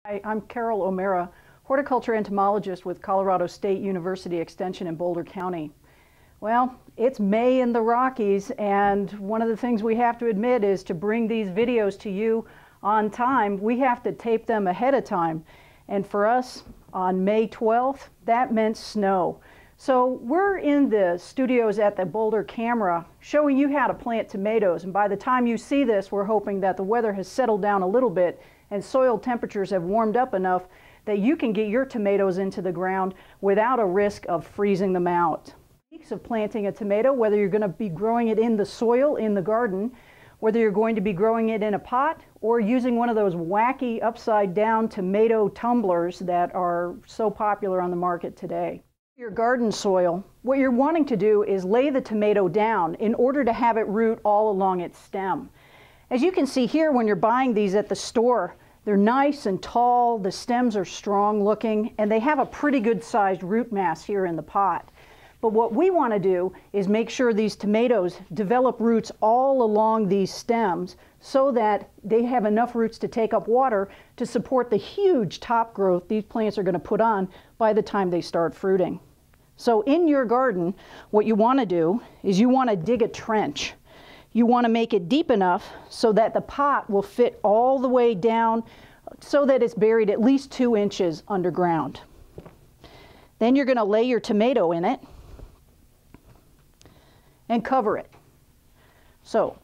Hi, I'm Carol O'Mara, horticulture entomologist with Colorado State University Extension in Boulder County. Well, it's May in the Rockies, and one of the things we have to admit is to bring these videos to you on time, we have to tape them ahead of time. And for us, on May 12th, that meant snow. So we're in the studios at the Boulder Camera showing you how to plant tomatoes. And by the time you see this, we're hoping that the weather has settled down a little bit and soil temperatures have warmed up enough that you can get your tomatoes into the ground without a risk of freezing them out. Weeks of planting a tomato, whether you're going to be growing it in the soil in the garden, whether you're going to be growing it in a pot, or using one of those wacky upside down tomato tumblers that are so popular on the market today. Your garden soil, what you're wanting to do is lay the tomato down in order to have it root all along its stem. As you can see here, when you're buying these at the store, they're nice and tall, the stems are strong looking, and they have a pretty good sized root mass here in the pot. But what we want to do is make sure these tomatoes develop roots all along these stems so that they have enough roots to take up water to support the huge top growth these plants are going to put on by the time they start fruiting. So in your garden, what you want to do is you want to dig a trench. You want to make it deep enough so that the pot will fit all the way down so that it's buried at least 2 inches underground. Then you're going to lay your tomato in it and cover it. So,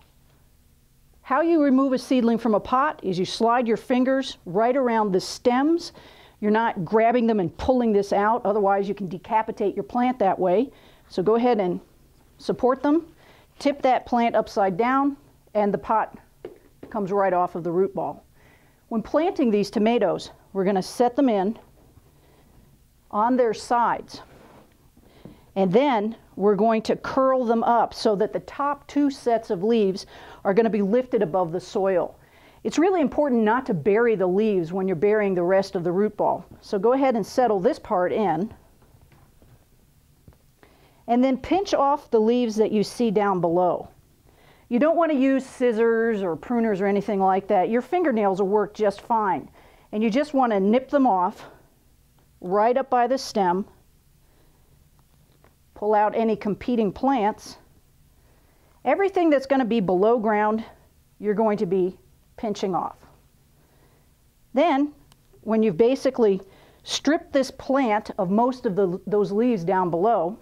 how you remove a seedling from a pot is you slide your fingers right around the stems. You're not grabbing them and pulling this out, otherwise you can decapitate your plant that way. So go ahead and support them, tip that plant upside down, and the pot comes right off of the root ball. When planting these tomatoes, we're going to set them in on their sides. And then we're going to curl them up so that the top 2 sets of leaves are going to be lifted above the soil. It's really important not to bury the leaves when you're burying the rest of the root ball. So go ahead and settle this part in. And then pinch off the leaves that you see down below. You don't want to use scissors or pruners or anything like that. Your fingernails will work just fine. And you just want to nip them off right up by the stem. Pull out any competing plants. Everything that's going to be below ground, you're going to be pinching off. Then, when you've basically stripped this plant of most of those leaves down below,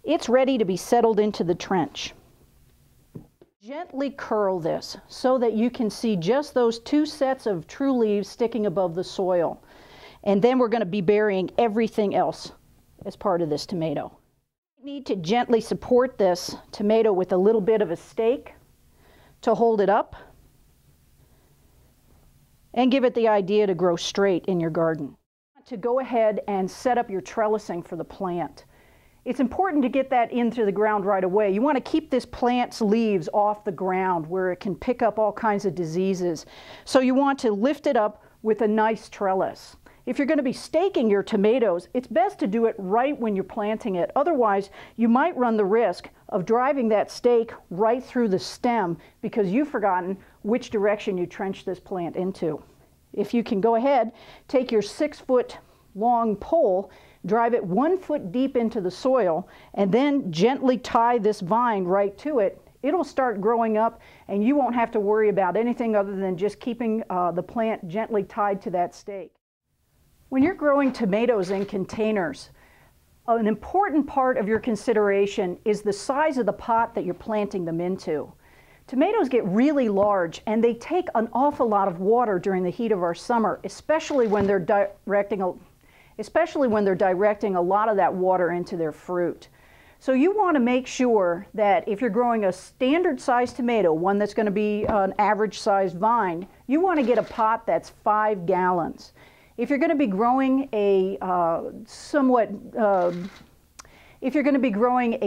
it's ready to be settled into the trench. Gently curl this so that you can see just those 2 sets of true leaves sticking above the soil. And then we're going to be burying everything else as part of this tomato. You need to gently support this tomato with a little bit of a stake to hold it up and give it the idea to grow straight in your garden. To go ahead and set up your trellising for the plant. It's important to get that into the ground right away. You want to keep this plant's leaves off the ground where it can pick up all kinds of diseases. So you want to lift it up with a nice trellis. If you're going to be staking your tomatoes, it's best to do it right when you're planting it. Otherwise, you might run the risk of driving that stake right through the stem because you've forgotten which direction you trench this plant into. If you can go ahead, take your 6-foot long pole, drive it 1 foot deep into the soil, and then gently tie this vine right to it. It'll start growing up and you won't have to worry about anything other than just keeping the plant gently tied to that stake. When you're growing tomatoes in containers, an important part of your consideration is the size of the pot that you're planting them into. Tomatoes get really large and they take an awful lot of water during the heat of our summer, especially when they're directing a lot of that water into their fruit. So you want to make sure that if you're growing a standard sized tomato, one that's going to be an average sized vine, you want to get a pot that's 5 gallons. If you're going to be growing a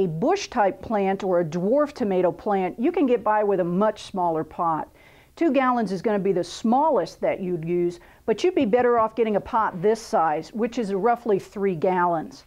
bush type plant or a dwarf tomato plant, you can get by with a much smaller pot. 2 gallons is going to be the smallest that you'd use, but you'd be better off getting a pot this size, which is roughly 3 gallons.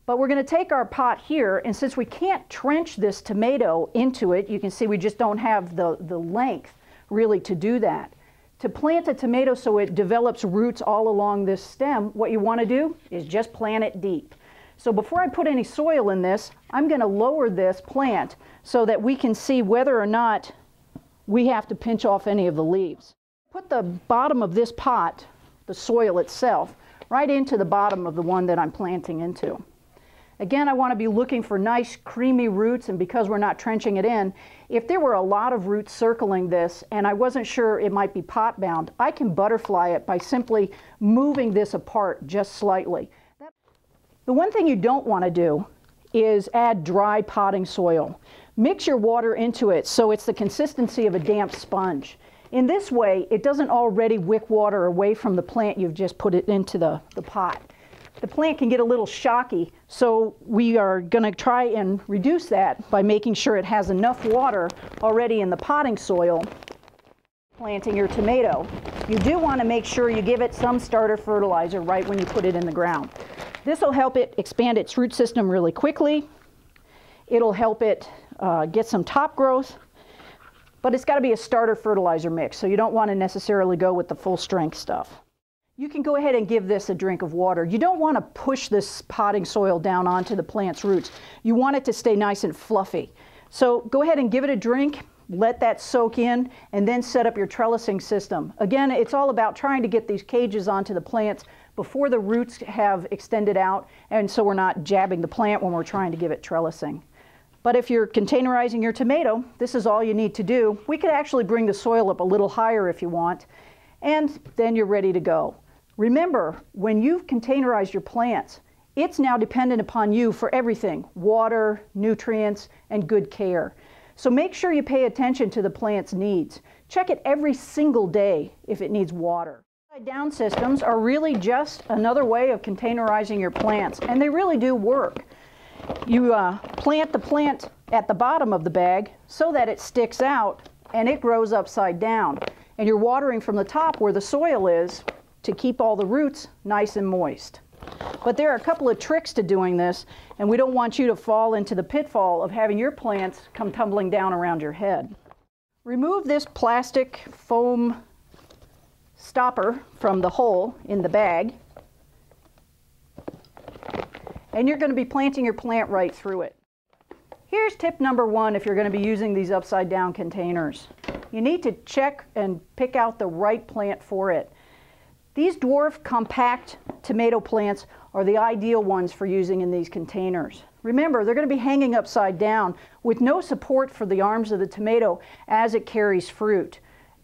But we're going to take our pot here, and since we can't trench this tomato into it, you can see we just don't have the length really to do that. To plant a tomato so it develops roots all along this stem, what you want to do is just plant it deep. So before I put any soil in this, I'm going to lower this plant so that we can see whether or not we have to pinch off any of the leaves. Put the bottom of this pot, the soil itself, right into the bottom of the one that I'm planting into. Again, I want to be looking for nice creamy roots, and because we're not trenching it in, if there were a lot of roots circling this and I wasn't sure it might be pot bound, I can butterfly it by simply moving this apart just slightly. The one thing you don't want to do is add dry potting soil. Mix your water into it so it's the consistency of a damp sponge. In this way, it doesn't already wick water away from the plant you've just put it into the pot. The plant can get a little shocky, so we are going to try and reduce that by making sure it has enough water already in the potting soil. Planting your tomato, you do want to make sure you give it some starter fertilizer right when you put it in the ground. This will help it expand its root system really quickly. It'll help it get some top growth, but it's got to be a starter fertilizer mix, so you don't want to necessarily go with the full strength stuff. You can go ahead and give this a drink of water. You don't want to push this potting soil down onto the plant's roots. You want it to stay nice and fluffy. So go ahead and give it a drink, let that soak in, and then set up your trellising system. Again, it's all about trying to get these cages onto the plants before the roots have extended out, and so we're not jabbing the plant when we're trying to give it trellising. But if you're containerizing your tomato, this is all you need to do. We could actually bring the soil up a little higher if you want, and then you're ready to go. Remember, when you've containerized your plants, it's now dependent upon you for everything: water, nutrients, and good care. So make sure you pay attention to the plant's needs. Check it every single day if it needs water. Upside down systems are really just another way of containerizing your plants, and they really do work. You plant the plant at the bottom of the bag so that it sticks out and it grows upside down. And you're watering from the top where the soil is to keep all the roots nice and moist. But there are a couple of tricks to doing this, and we don't want you to fall into the pitfall of having your plants come tumbling down around your head. Remove this plastic foam stopper from the hole in the bag, and you're going to be planting your plant right through it. Here's tip number one if you're going to be using these upside down containers. You need to check and pick out the right plant for it. These dwarf compact tomato plants are the ideal ones for using in these containers. Remember, they're going to be hanging upside down with no support for the arms of the tomato as it carries fruit.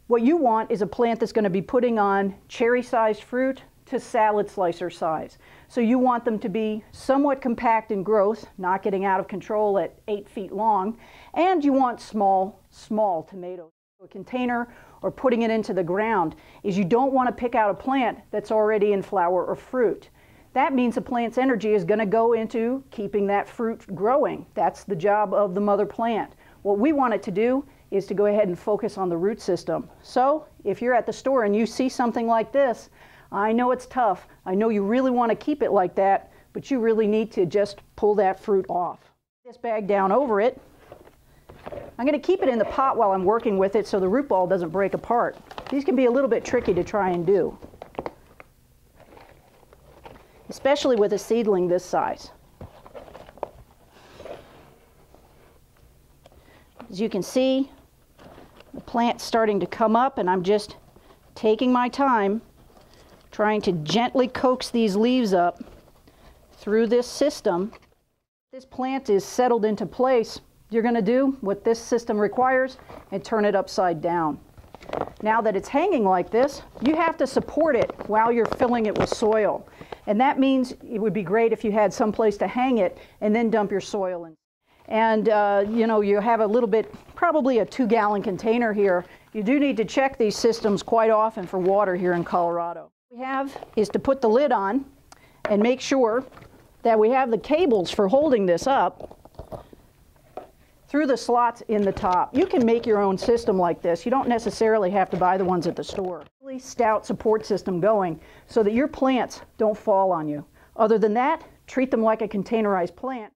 What you want is a plant that's going to be putting on cherry-sized fruit to salad slicer size. So you want them to be somewhat compact in growth, not getting out of control at 8 feet long, and you want small tomatoes. A container or putting it into the ground is you don't want to pick out a plant that's already in flower or fruit. That means the plant's energy is going to go into keeping that fruit growing. That's the job of the mother plant. What we want it to do is to go ahead and focus on the root system. So if you're at the store and you see something like this, I know it's tough. I know you really want to keep it like that, but you really need to just pull that fruit off. This bag down over it. I'm going to keep it in the pot while I'm working with it so the root ball doesn't break apart. These can be a little bit tricky to try and do, especially with a seedling this size. As you can see, the plant's starting to come up, and I'm just taking my time trying to gently coax these leaves up through this system. This plant is settled into place. You're going to do what this system requires and turn it upside down. Now that it's hanging like this, you have to support it while you're filling it with soil. And that means it would be great if you had some place to hang it and then dump your soil in. And you know, you have a little bit, probably a 2-gallon container here. You do need to check these systems quite often for water here in Colorado. What we have is to put the lid on and make sure that we have the cables for holding this up through the slots in the top. You can make your own system like this. You don't necessarily have to buy the ones at the store. Really stout support system going so that your plants don't fall on you. Other than that, treat them like a containerized plant.